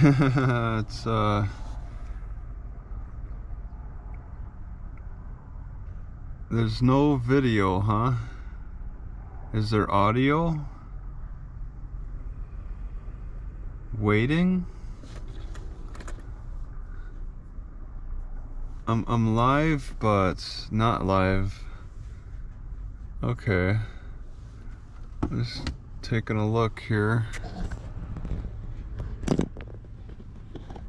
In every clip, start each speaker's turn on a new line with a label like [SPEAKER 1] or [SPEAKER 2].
[SPEAKER 1] It's there's no video, huh? Is there audio? Waiting? I'm live, but not live. Okay. Just taking a look here.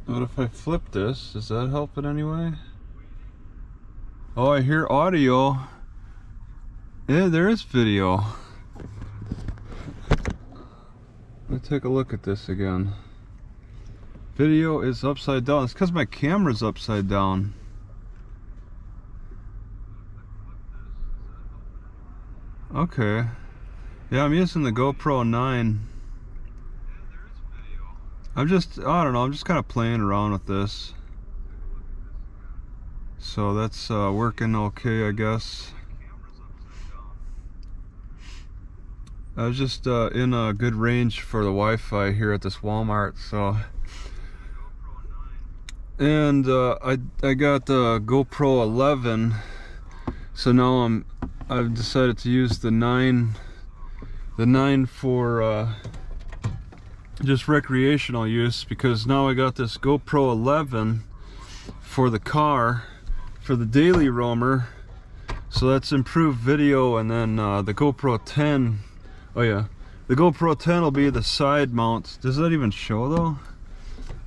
[SPEAKER 1] What if I flip this? Does that help in any way? Oh, I hear audio. Yeah, there is video. Let me take a look at this again. Video is upside down. It's because my camera's upside down. Okay. Yeah, I'm using the GoPro 9. I don't know, I'm just kind of playing around with this. So that's working okay, I guess. I was just in a good range for the Wi-Fi here at this Walmart, so. And I got the GoPro 11, so now I've decided to use the 9 for just recreational use, because now I got this GoPro 11 for the car, for the daily roamer, so that's improved video. And then the GoPro 10, oh yeah, the GoPro 10 will be the side mount. Does that even show though?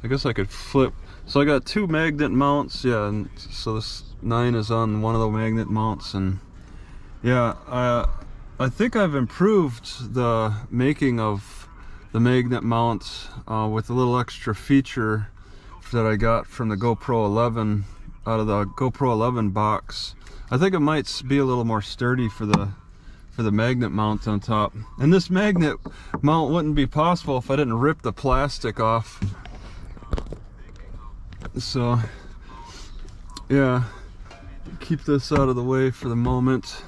[SPEAKER 1] I guess I could flip. So I got two magnet mounts, yeah, and so this 9 is on one of the magnet mounts. And yeah, I think I've improved the making of the magnet mount with a little extra feature that I got from the GoPro 11, out of the GoPro 11 box. I think it might be a little more sturdy for the magnet mount on top. And this magnet mount wouldn't be possible if I didn't rip the plastic off. So yeah, keep this out of the way for the moment.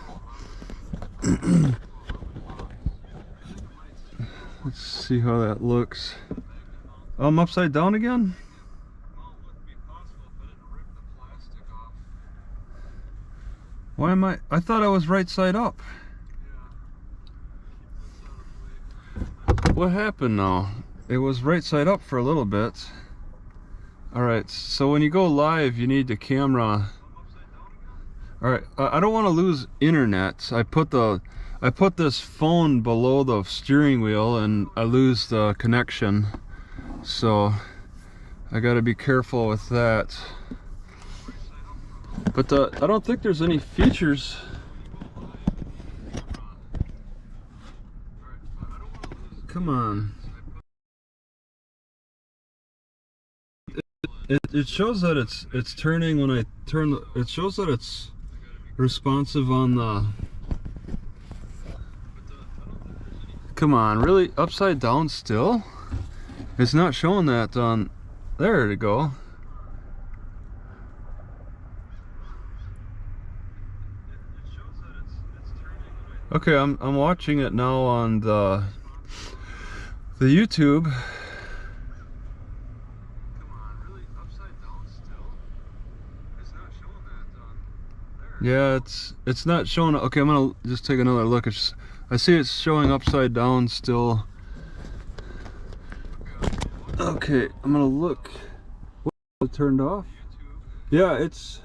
[SPEAKER 1] Let's see how that looks. Oh, I'm upside down again? Why am I thought I was right side up. What happened now? It was right side up for a little bit. Alright, so when you go live, you need the camera. Alright, I don't want to lose internet. I put this phone below the steering wheel and I lose the connection. So I got to be careful with that. But I don't think there's any features. Come on. It shows that it's turning when I turn. It shows that it's responsive on the. Come on, really? Upside down still? It's not showing that on. There we go. Okay, I'm watching it now on the YouTube. Yeah, it's not showing. Okay, I'm gonna just take another look. I see it's showing upside down still. Okay, I'm gonna look. What, it turned off? Yeah, it's.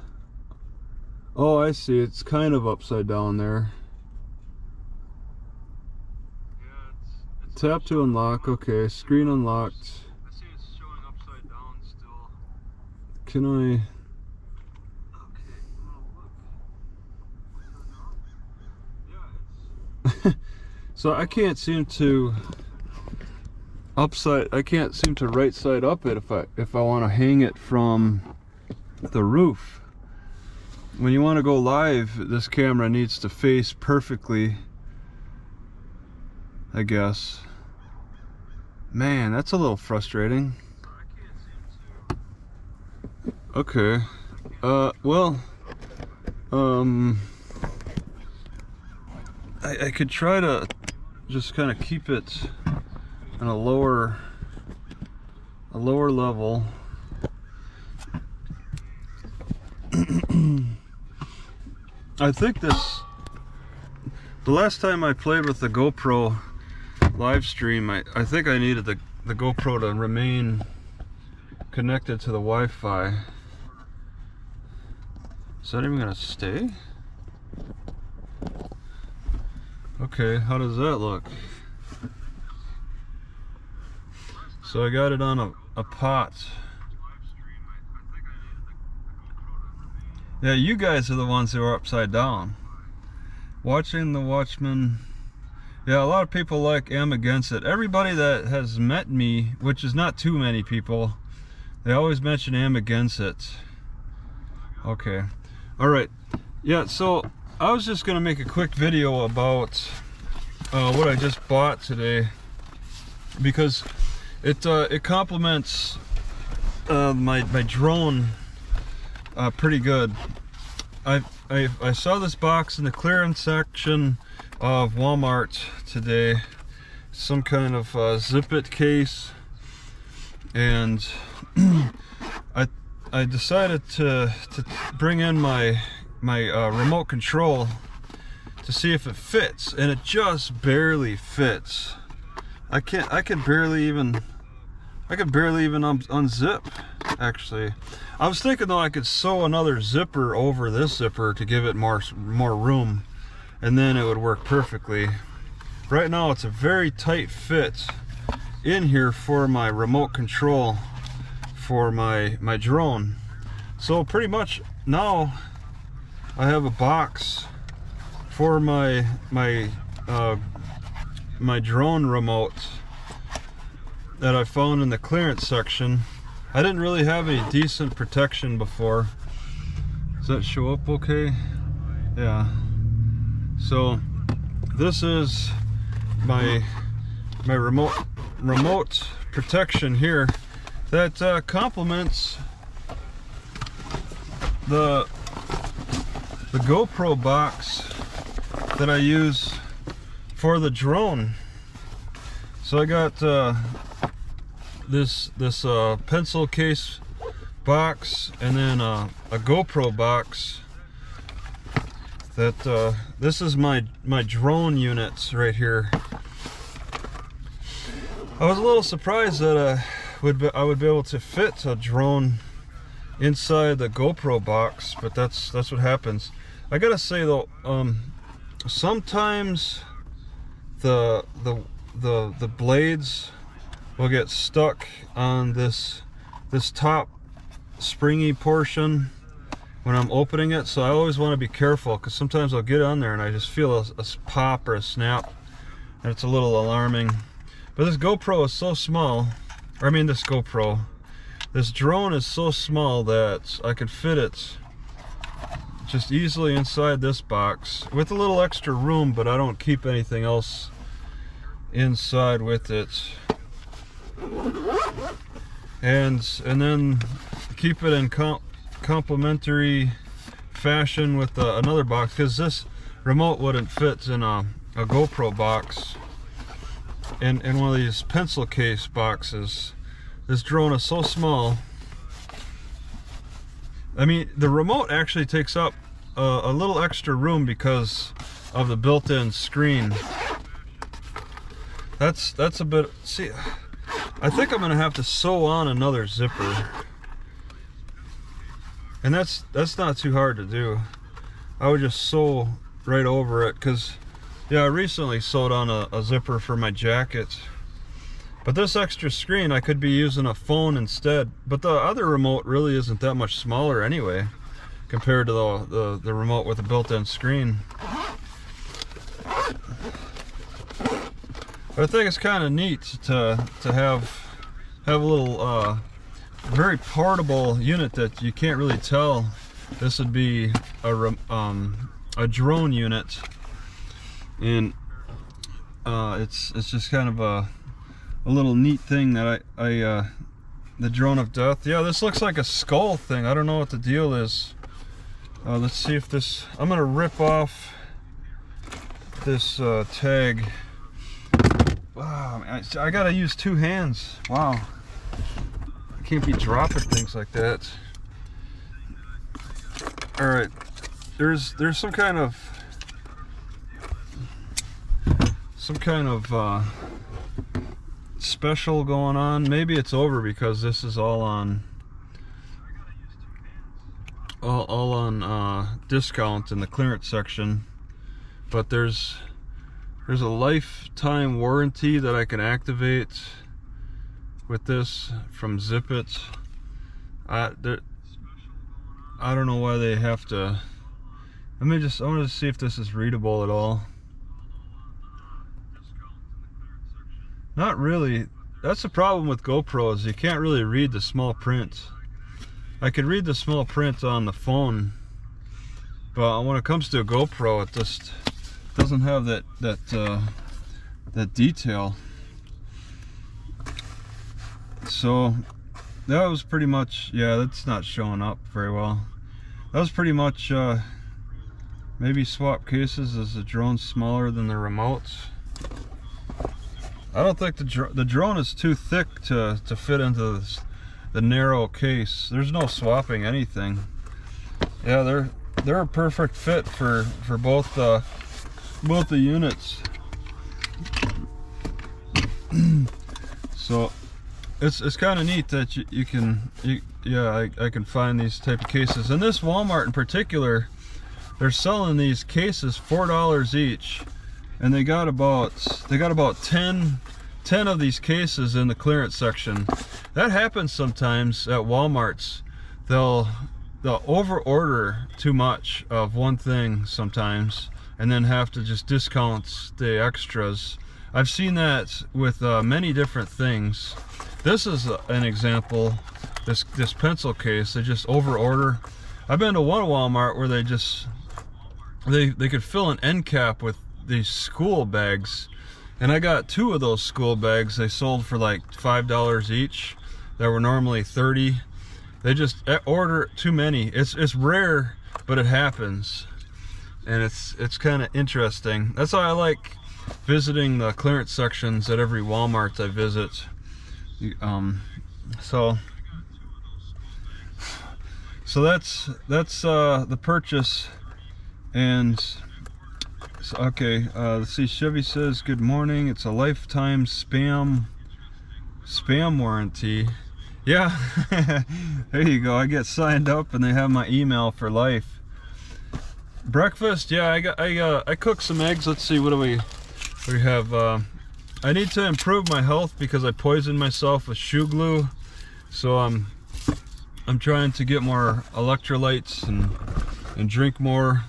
[SPEAKER 1] Oh, I see. It's kind of upside down there. Tap to unlock. Okay, screen unlocked. I see it's showing upside down still. Can I? So I can't seem to right side up it if I want to hang it from the roof. When you want to go live, this camera needs to face perfectly, I guess. Man, that's a little frustrating. Okay. Well, I could try to just kind of keep it in a lower a lower level. I think the last time I played with the GoPro live stream, I think I needed the GoPro to remain connected to the Wi-Fi. Is that even gonna stay? Okay, how does that look? So I got it on a pot. Yeah, you guys are the ones who are upside down. Watching the Watchman. Yeah, a lot of people like am against it. Everybody that has met me, which is not too many people, they always mention am against it. Okay. Alright. Yeah, so I was just going to make a quick video about what I just bought today, because it complements my drone pretty good. I saw this box in the clearance section of Walmart today, some kind of zip it case, and I decided to bring in my remote control to see if it fits, and it just barely fits. I could barely even unzip. Actually, I was thinking though I could sew another zipper over this zipper to give it more room, and then it would work perfectly. Right now it's a very tight fit in here for my remote control for my drone. So pretty much now I have a box for my drone remote that I found in the clearance section. I didn't really have any decent protection before. Does that show up okay? Yeah. So this is my remote protection here that complements the GoPro box that I use for the drone. So I got this pencil case box, and then a GoPro box. That this is my drone units right here. I was a little surprised that I would be able to fit a drone inside the GoPro box, but that's what happens. I gotta say though, sometimes the blades will get stuck on this top springy portion when I'm opening it, so I always want to be careful, because sometimes I'll get on there and I just feel a pop or a snap, and it's a little alarming. But this GoPro is so small, or I mean this drone is so small that I could fit it just easily inside this box with a little extra room, but I don't keep anything else inside with it. And then keep it in complementary fashion with another box, because this remote wouldn't fit in a GoPro box. In one of these pencil case boxes. This drone is so small. I mean, the remote actually takes up a little extra room because of the built-in screen. That's a bit. See, I think I'm gonna have to sew on another zipper, and that's not too hard to do. I would just sew right over it, because yeah, I recently sewed on a zipper for my jacket. But this extra screen, I could be using a phone instead. But the other remote really isn't that much smaller anyway, compared to the remote with a built-in screen. But I think it's kind of neat to have a little very portable unit that you can't really tell this would be a drone unit. And it's just kind of a little neat thing that the drone of death. Yeah, this looks like a skull thing. I don't know what the deal is. Let's see if this. I'm gonna rip off this tag. Wow, I gotta use two hands. Wow. can't be dropping things like that. All right, there's some kind of special going on. Maybe it's over because this is all on discount in the clearance section. But there's a lifetime warranty that I can activate with this from Zip It. I don't know why they have to. I want to see if this is readable at all. Not really. That's the problem with GoPros. You can't really read the small print. I could read the small print on the phone, but when it comes to a GoPro, it just doesn't have that detail. So that was pretty much, yeah, that's not showing up very well. That was pretty much maybe swap cases as the drone's smaller than the remotes. I don't think the drone is too thick to fit into the narrow case. There's no swapping anything. Yeah, they're a perfect fit for both the units. So it's kind of neat that I can find these type of cases. And this Walmart in particular, they're selling these cases $4 each, and they got about 10 of these cases in the clearance section. That happens sometimes at Walmarts. They'll over order too much of one thing sometimes, and then have to just discount the extras. I've seen that with many different things. This is an example. This pencil case, they just over order. I've been to one Walmart where they could fill an end cap with these school bags, and I got 2 of those school bags. They sold for like $5 each. That were normally $30. They just order too many. It's rare, but it happens, and it's kind of interesting. That's why I like visiting the clearance sections at every Walmart I visit. So that's the purchase. And so, okay, let's see. Chevy says good morning. It's a lifetime spam warranty. Yeah. There you go. I get signed up and they have my email for life. Breakfast, yeah, I cooked some eggs. Let's see, what do we have? I need to improve my health because I poisoned myself with shoe glue. So I'm trying to get more electrolytes and drink more.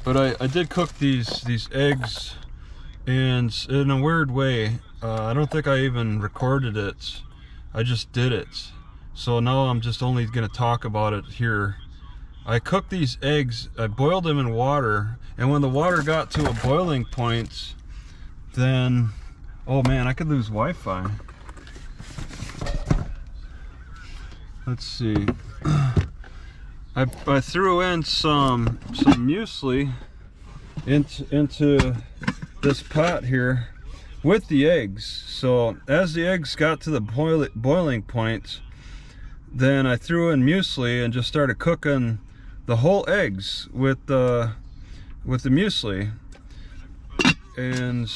[SPEAKER 1] But I did cook these eggs, and in a weird way, I don't think I even recorded it. I just did it. So now I'm just only gonna talk about it here. I cooked these eggs, I boiled them in water, and when the water got to a boiling point, then, oh man, I could lose Wi-Fi. Let's see. I threw in some muesli into this pot here with the eggs. So as the eggs got to the boiling point, then I threw in muesli and just started cooking the whole eggs with the muesli, and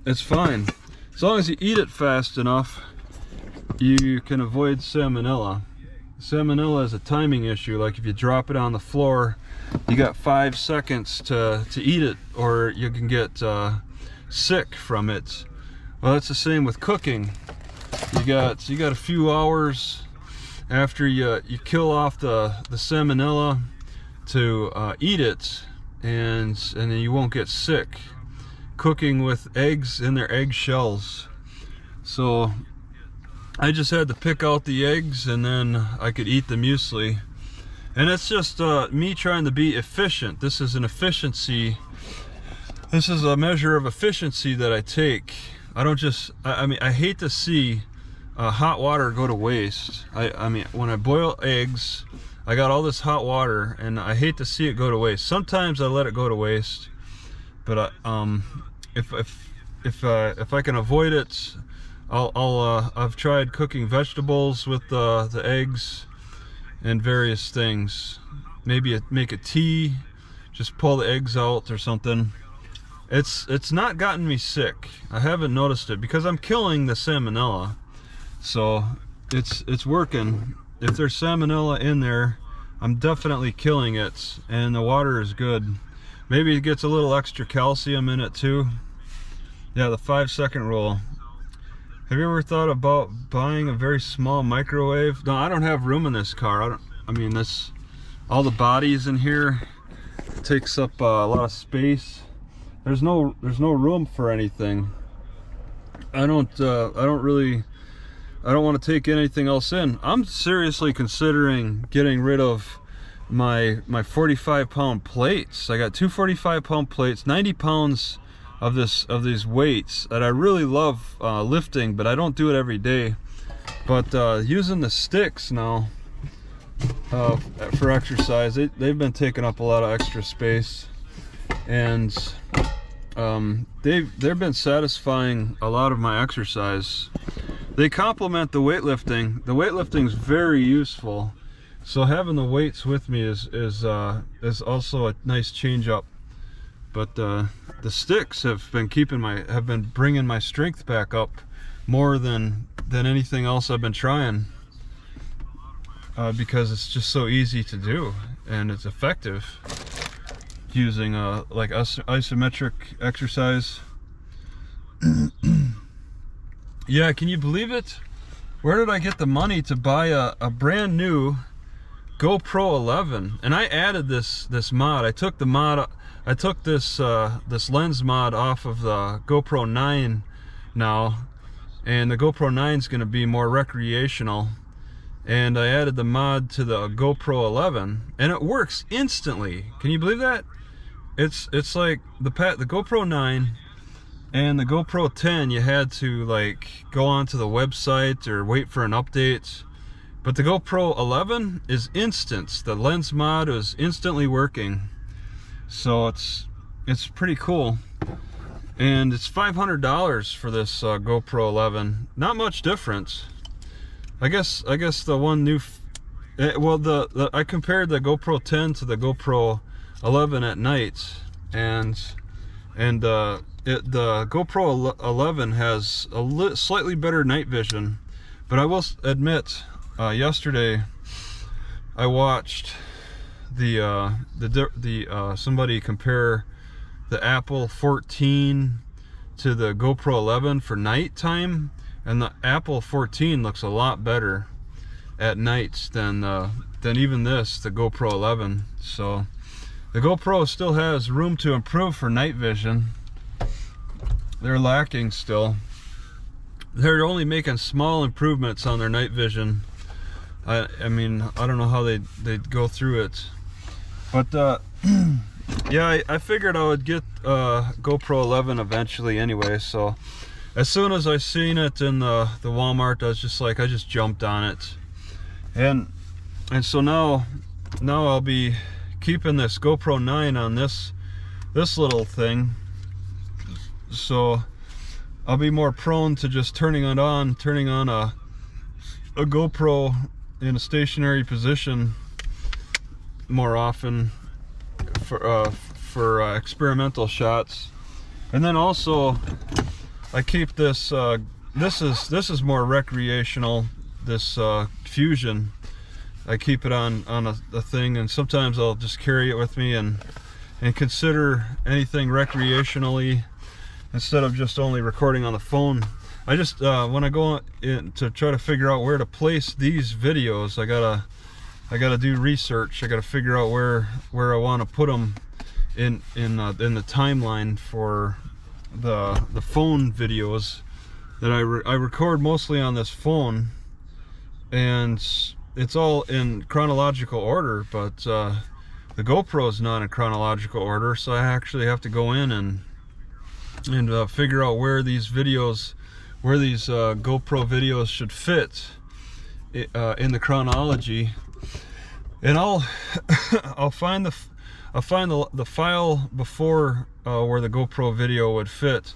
[SPEAKER 1] it's fine as long as you eat it fast enough. You can avoid salmonella. Salmonella is a timing issue. Like if you drop it on the floor, you got 5 seconds to eat it, or you can get sick from it. Well, that's the same with cooking. You got a few hours after you kill off the salmonella to eat it, and then you won't get sick. Cooking with eggs in their egg shells. So I just had to pick out the eggs, and then I could eat the muesli. And it's just me trying to be efficient. This is an efficiency. This is a measure of efficiency that I take. I don't just, I mean, I hate to see hot water go to waste. I mean, when I boil eggs, I got all this hot water, and I hate to see it go to waste. Sometimes I let it go to waste, but if I can avoid it, I've tried cooking vegetables with the eggs and various things. Maybe make a tea, just pull the eggs out or something. It's not gotten me sick. I haven't noticed it because I'm killing the salmonella. So it's working. If there's salmonella in there, I'm definitely killing it, and the water is good. Maybe it gets a little extra calcium in it too. Yeah, the 5-second rule. Have you ever thought about buying a very small microwave? No, I don't have room in this car. I mean, this, all the bodies in here takes up a lot of space. There's no room for anything. I don't want to take anything else in. I'm seriously considering getting rid of my 45-pound plates. I got two 45-pound plates, 90 pounds of these weights that I really love lifting, but I don't do it every day. But using the sticks now for exercise, they've been taking up a lot of extra space, and they've been satisfying a lot of my exercise. They complement the weightlifting. The weightlifting's very useful, so having the weights with me is also a nice change up. But the sticks have been bringing my strength back up more than anything else I've been trying, because it's just so easy to do and it's effective using like isometric exercise. Yeah, can you believe it? Where did I get the money to buy a brand new GoPro 11? And I added this mod. I took this lens mod off of the GoPro 9 now, and the GoPro 9 is going to be more recreational. And I added the mod to the GoPro 11, and it works instantly. Can you believe that? It's like the GoPro 9 and the GoPro 10, you had to like go onto the website or wait for an update. But the GoPro 11 is instant. The lens mod is instantly working. So it's pretty cool. And it's $500 for this GoPro 11. Not much difference. I guess the one new, well, I compared the GoPro 10 to the GoPro 11 at night, and the GoPro 11 has a slightly better night vision. But I will admit, yesterday I watched somebody compare the Apple 14 to the GoPro 11 for nighttime, and the Apple 14 looks a lot better at night than even the GoPro 11. So the GoPro still has room to improve for night vision. They're lacking still. They're only making small improvements on their night vision. I mean, I don't know how they'd go through it. But yeah, I figured I would get GoPro 11 eventually anyway. So as soon as I seen it in the Walmart, I was just like, I just jumped on it. And so now I'll be keeping this GoPro 9 on this little thing. So I'll be more prone to just turning on a GoPro in a stationary position more often for experimental shots. And then also I keep this this is more recreational, this Fusion. I keep it on a thing, and sometimes I'll just carry it with me and consider anything recreationally instead of just only recording on the phone. I just when I go in to try to figure out where to place these videos, I gotta do research. I gotta figure out where I want to put them in the timeline for the phone videos that I record mostly on this phone, and it's all in chronological order, but the GoPro is not in chronological order, so I actually have to go in and figure out where these GoPro videos should fit in the chronology. And I'll find the file before where the GoPro video would fit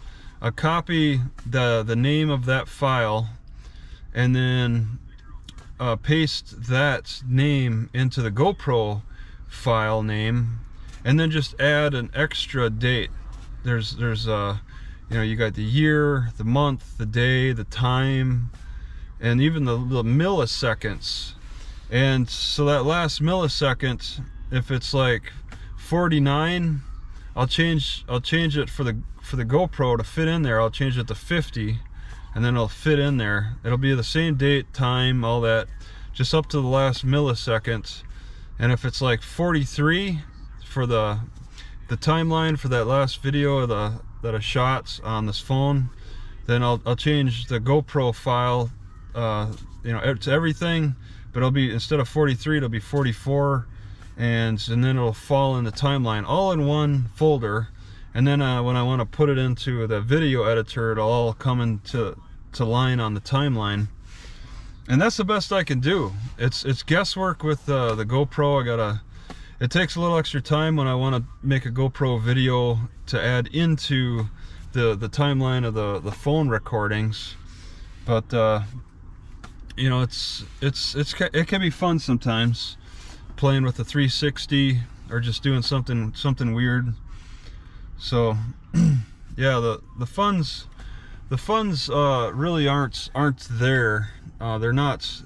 [SPEAKER 1] copy the name of that file, and then paste that name into the GoPro file name, and then just add an extra date. There's you know, you got the year, the month, the day, the time, and even the milliseconds. And so that last millisecond, if it's like 49, I'll change it for the GoPro to fit in there. I'll change it to 50, and then it'll fit in there. It'll be the same date, time, all that, just up to the last millisecond. And if it's like 43 for the timeline for that last video that I shot on this phone, then I'll change the GoPro file, you know, to everything, but it'll be, instead of 43, it'll be 44, and then it'll fall in the timeline all in one folder. And then when I want to put it into the video editor, it'll all come into line on the timeline. And that's the best I can do. It's guesswork with the GoPro. It takes a little extra time when I want to make a GoPro video to add into the timeline of the phone recordings. But you know, it can be fun sometimes, playing with the 360 or just doing something weird. So yeah, the funds really aren't there. They're not.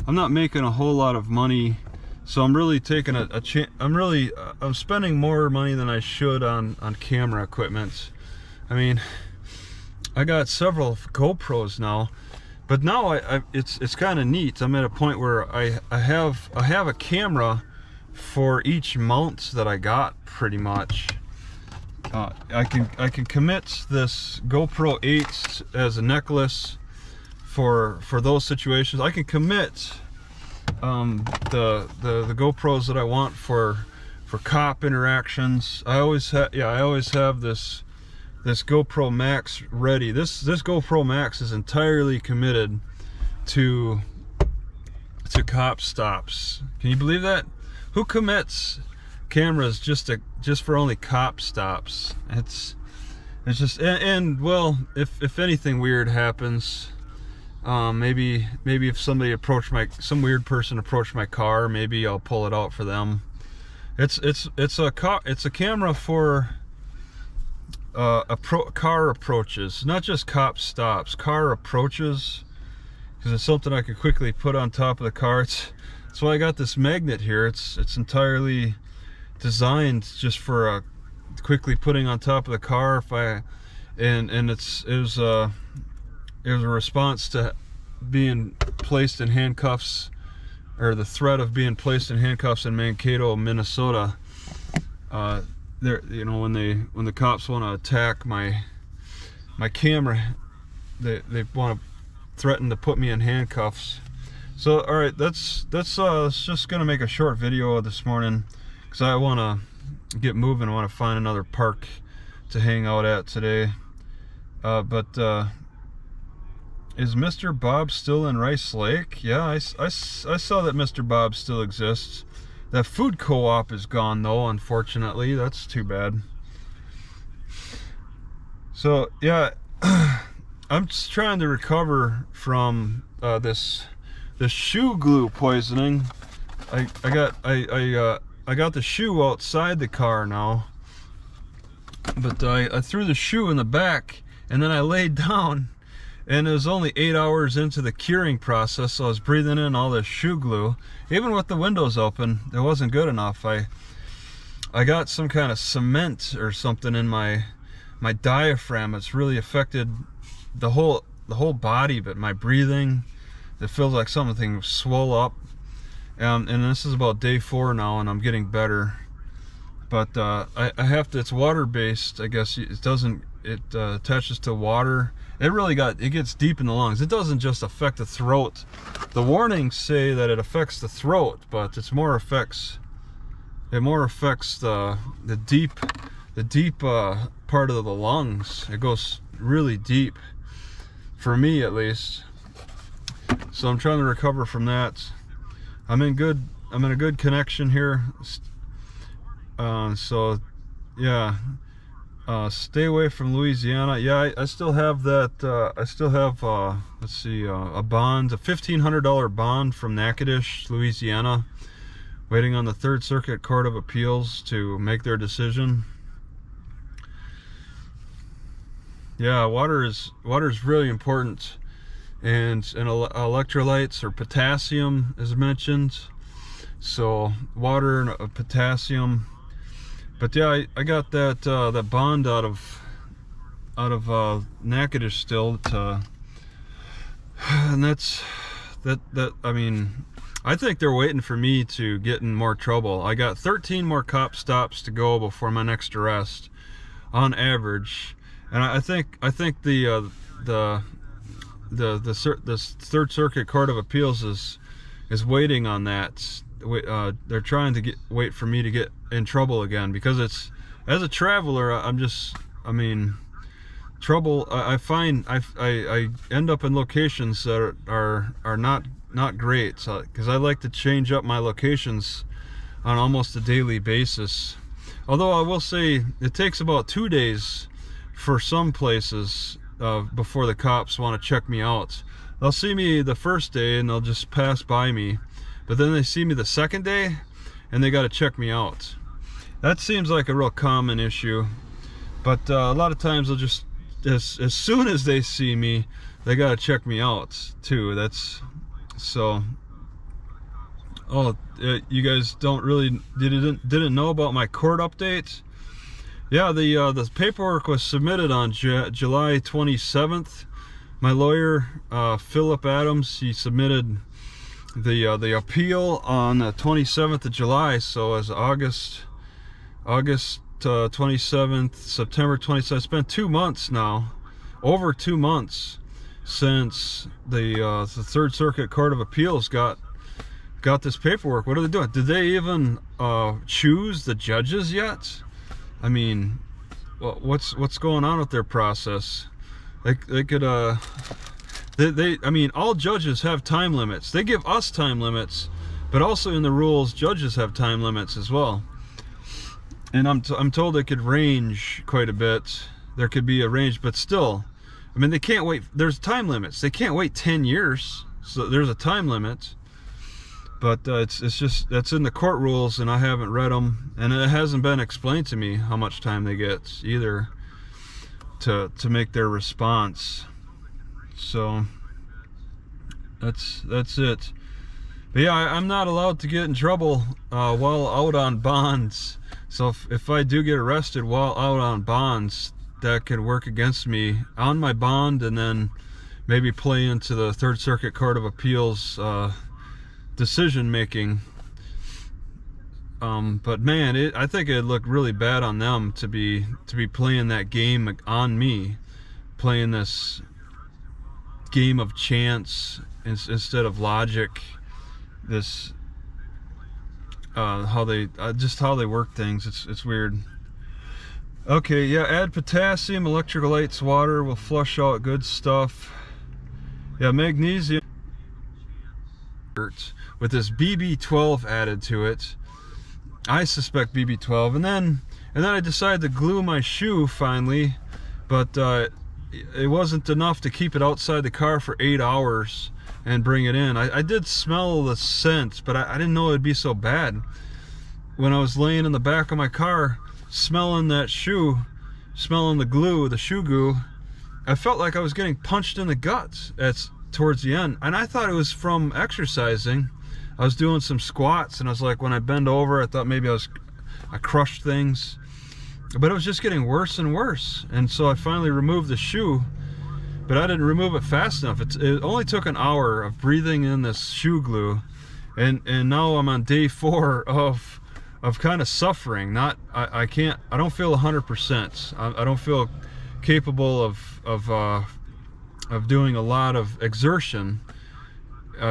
[SPEAKER 1] I'm not making a whole lot of money, so I'm really taking I'm spending more money than I should on camera equipment. I mean, I got several GoPros now, but now it's kind of neat. I'm at a point where I have a camera for each mount that I got, pretty much. I can commit this GoPro 8 as a necklace for those situations. I can commit the GoPros that I want for cop interactions. I always have this GoPro Max ready. This GoPro Max is entirely committed to cop stops. Can you believe that? Who commits cameras just for only cop stops? It's just, and well, if anything weird happens, maybe if some weird person approached my car, maybe I'll pull it out for them. It's a camera for car approaches, not just cop stops, car approaches, because it's something I could quickly put on top of the car. That's why I got this magnet here. It's entirely designed just for quickly putting on top of the car. It was a response to being placed in handcuffs, or the threat of being placed in handcuffs in Mankato, Minnesota. There, you know, when the cops want to attack my camera, they want to threaten to put me in handcuffs. So all right, that's just gonna make a short video this morning, because I want to get moving. I want to find another park to hang out at today. But is Mr. Bob still in Rice Lake? Yeah, I saw that Mr. Bob still exists. That food co-op is gone though, unfortunately. That's too bad. So yeah, I'm just trying to recover from this shoe glue poisoning. I got the shoe outside the car now, but I threw the shoe in the back, and then I laid down, and it was only 8 hours into the curing process, so I was breathing in all this shoe glue. Even with the windows open, it wasn't good enough. I got some kind of cement or something in my diaphragm. It's really affected the whole body, but my breathing, it feels like something swole up. And this is about day 4 now, and I'm getting better. But I have to. It's water based, I guess. It attaches to water. It gets deep in the lungs. It doesn't just affect the throat. The warnings say that it affects the throat, but it more affects the deep part of the lungs. It goes really deep, for me at least. So I'm trying to recover from that. I'm in a good connection here. So yeah, Stay away from Louisiana. Yeah, I still have that. I still have, let's see, a bond, a $1,500 bond from Natchitoches, Louisiana, waiting on the Third Circuit Court of Appeals to make their decision. Yeah, water is really important, and electrolytes, or potassium is mentioned. So water and potassium. But yeah, I got that that bond out of Natchitoches still, and that's that. I mean, I think they're waiting for me to get in more trouble. I got 13 more cop stops to go before my next arrest, on average, and I think the Third Circuit Court of Appeals is waiting on that. They're trying to wait for me to get in trouble again, because it's, as a traveler, I mean, trouble. I find I end up in locations that are not great, because I like to change up my locations on almost a daily basis. Although I will say it takes about 2 days for some places before the cops want to check me out. They'll see me the first day and they'll just pass by me, but then they see me the second day and they got to check me out. That seems like a real common issue, but a lot of times they'll just, as soon as they see me, they got to check me out too. That's so. Oh, you guys didn't know about my court update? Yeah, the paperwork was submitted on July 27th. My lawyer, Philip Adams, he submitted the appeal on the 27th of July. So as August 27th, September 27th. It's been 2 months now, over 2 months since the Third Circuit Court of Appeals got this paperwork. What are they doing? Did they even choose the judges yet? I mean, what's going on with their process? They could I mean, all judges have time limits. They give us time limits, but also in the rules, judges have time limits as well. And I'm told it could range quite a bit. There could be a range, but still, I mean, they can't wait. There's time limits. They can't wait 10 years. So there's a time limit. But it's just, that's in the court rules, and I haven't read them, and it hasn't been explained to me how much time they get either to make their response. So that's it. But yeah, I'm not allowed to get in trouble while out on bonds. So if I do get arrested while out on bonds, that could work against me on my bond, and then maybe play into the Third Circuit Court of Appeals decision making. But man, I think it'd look really bad on them to be playing that game on me, playing this game of chance instead of logic. This how they work things. It's weird. Okay, yeah, add potassium, electrolytes, water will flush out good stuff. Yeah, magnesium with this BB12 added to it. I suspect BB12, and then I decided to glue my shoe finally, but it wasn't enough to keep it outside the car for 8 hours and bring it in. I did smell the scent, but I didn't know it'd be so bad. When I was laying in the back of my car smelling that shoe, smelling the glue, the shoe goo, I felt like I was getting punched in the guts towards the end, and I thought it was from exercising. I was doing some squats, and I was like, when I bend over, I thought maybe I crushed things, but it was just getting worse and worse. And so I finally removed the shoe, but I didn't remove it fast enough. It only took an hour of breathing in this shoe glue, and now I'm on day 4 of kind of suffering. I don't feel 100%. I don't feel capable of doing a lot of exertion,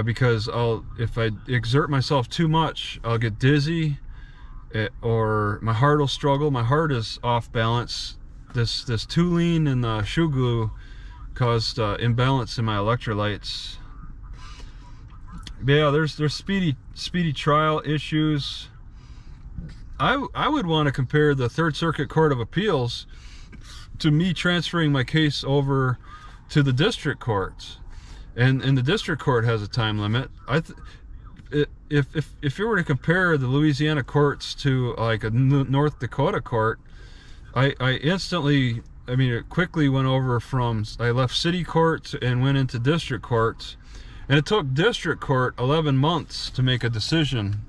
[SPEAKER 1] because if I exert myself too much, I'll get dizzy, or my heart will struggle. My heart is off balance. This toluene in the shoe glue caused imbalance in my electrolytes. But yeah, there's speedy trial issues. I would want to compare the Third Circuit Court of Appeals to me transferring my case over to the district courts, and the district court has a time limit. If you were to compare the Louisiana courts to like a North Dakota court, I instantly, I mean, it quickly went over from, I left city courts and went into district courts, and it took district court 11 months to make a decision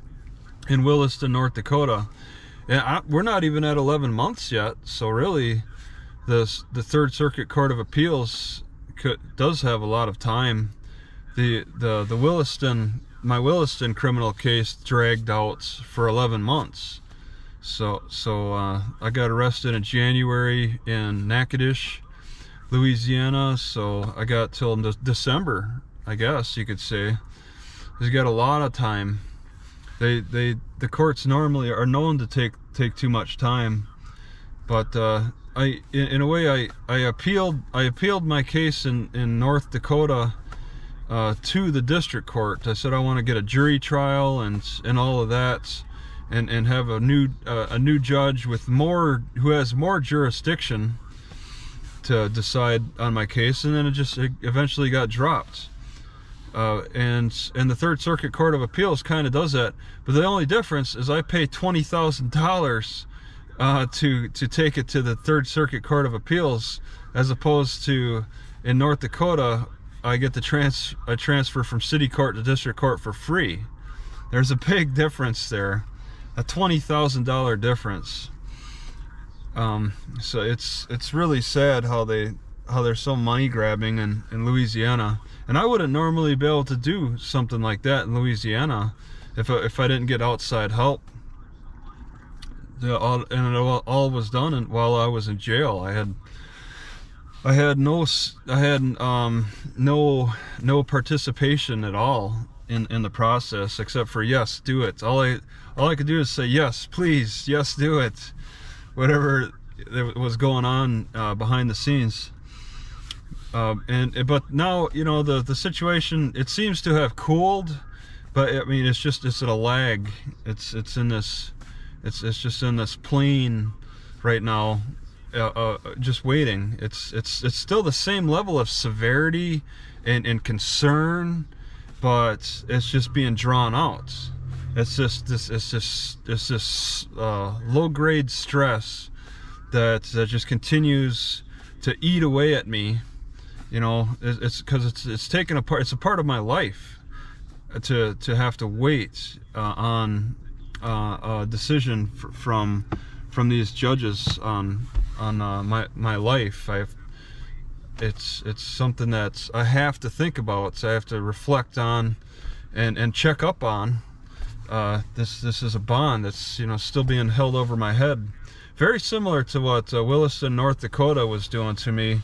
[SPEAKER 1] in Williston, North Dakota. And we're not even at 11 months yet, so really the Third Circuit Court of Appeals does have a lot of time. The Williston, my Williston criminal case dragged out for 11 months. So I got arrested in January in Natchitoches, Louisiana, so I got till December, I guess you could say. They got a lot of time. The courts normally are known to take too much time, but in a way I appealed my case in North Dakota to the district court. I said I want to get a jury trial and all of that, and have a new judge with who has more jurisdiction to decide on my case, and then it eventually got dropped. And the Third Circuit Court of Appeals kind of does that, but the only difference is I pay $20,000 to take it to the Third Circuit Court of Appeals, as opposed to in North Dakota I get the transfer from city court to district court for free. There's a big difference there, a $20,000 difference. So it's really sad how they're so money grabbing in Louisiana, and I wouldn't normally be able to do something like that in Louisiana if I didn't get outside help. And it all was done while I was in jail. I had no participation at all in the process, except for yes, do it. All I could do is say yes, please, yes, do it. Whatever was going on behind the scenes. But now, you know, the situation, it seems to have cooled, but I mean, it's at a lag. It's just in this plane right now, just waiting. It's still the same level of severity and concern, but it's just being drawn out. It's this low-grade stress that just continues to eat away at me. You know, it's because it's taken apart. It's a part of my life to have to wait on a decision from these judges on my life. It's something that I have to think about. So I have to reflect on and check up on. This is a bond that's, you know, still being held over my head. Very similar to what Williston, North Dakota was doing to me,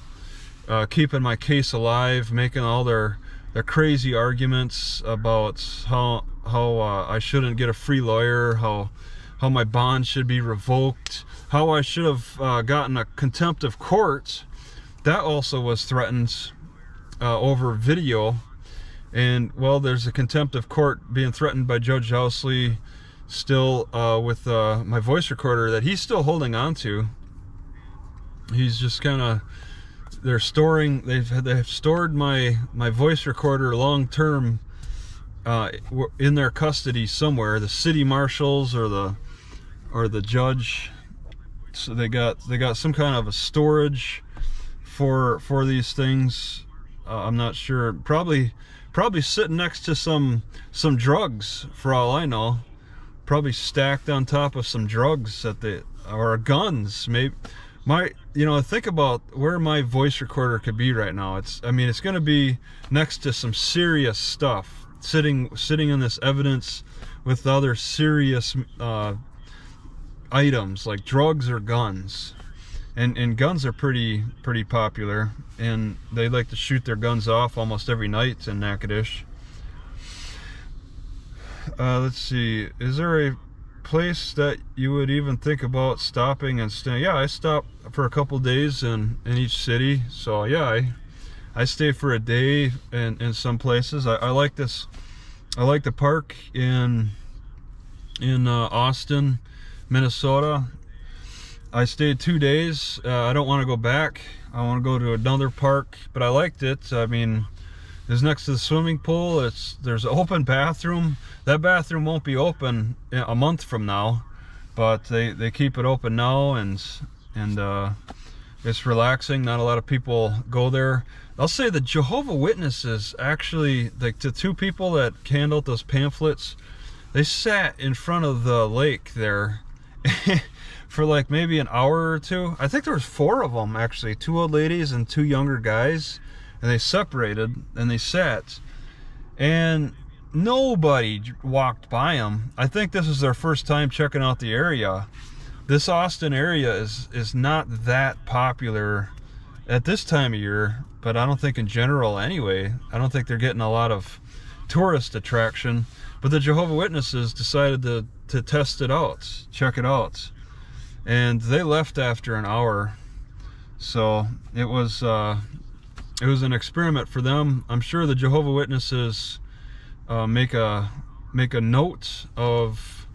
[SPEAKER 1] keeping my case alive, making all their crazy arguments about how I shouldn't get a free lawyer, how my bond should be revoked, how I should have gotten a contempt of court. That also was threatened over video. And well, there's a contempt of court being threatened by Judge Housley still with my voice recorder that he's still holding on to. He's just kind of, they've stored my voice recorder long term in their custody somewhere, the city marshals or the judge. So they got some kind of a storage for these things. I'm not sure. Probably sitting next to some drugs, for all I know. Probably stacked on top of some drugs or guns. Maybe think about where my voice recorder could be right now. It's going to be next to some serious stuff, sitting in this evidence with other serious items like drugs or guns. And guns are pretty popular, and they like to shoot their guns off almost every night in Natchitoches. Let's see, is there a place that you would even think about stopping and staying? Yeah, I stop for a couple days in each city. So yeah, I stay for a day in some places. I like this. I like the park in Austin, Minnesota. I stayed 2 days. I don't want to go back. I want to go to another park, but I liked it. I mean, it's next to the swimming pool. There's an open bathroom. That bathroom won't be open a month from now, but they keep it open now, and it's relaxing. Not a lot of people go there. I'll say the Jehovah's Witnesses, actually, like the 2 people that handed out those pamphlets, they sat in front of the lake there for like maybe an hour or 2. I think there was 4 of them actually, 2 old ladies and 2 younger guys, and they separated and they sat, and nobody walked by them. I think this is their first time checking out the area. This Austin area is not that popular at this time of year, but I don't think in general anyway. I don't think they're getting a lot of tourist attraction, but the Jehovah's Witnesses decided to test it out, check it out, and they left after an hour. So it was an experiment for them. I'm sure the Jehovah's Witnesses make a note of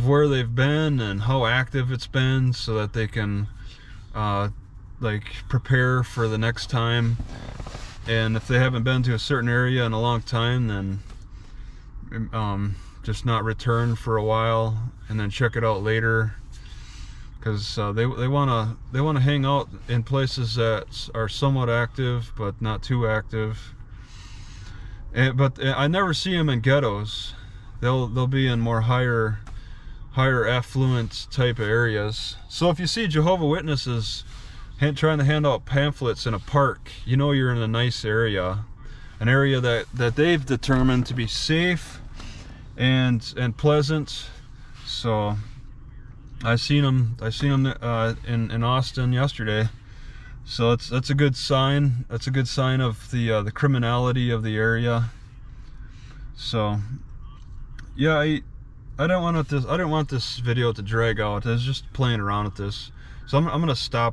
[SPEAKER 1] where they've been and how active it's been, so that they can like prepare for the next time. And if they haven't been to a certain area in a long time, then just not return for a while and then check it out later, because they want to hang out in places that are somewhat active but not too active. But I never see them in ghettos. They'll be in more higher affluent type of areas. So if you see Jehovah's Witnesses trying to hand out pamphlets in a park, you know you're in a nice area, an area that they've determined to be safe and pleasant. So I seen them in Austin yesterday. So that's a good sign. That's a good sign of the criminality of the area. So yeah, I don't want this video to drag out. I was just playing around with this, so I'm gonna stop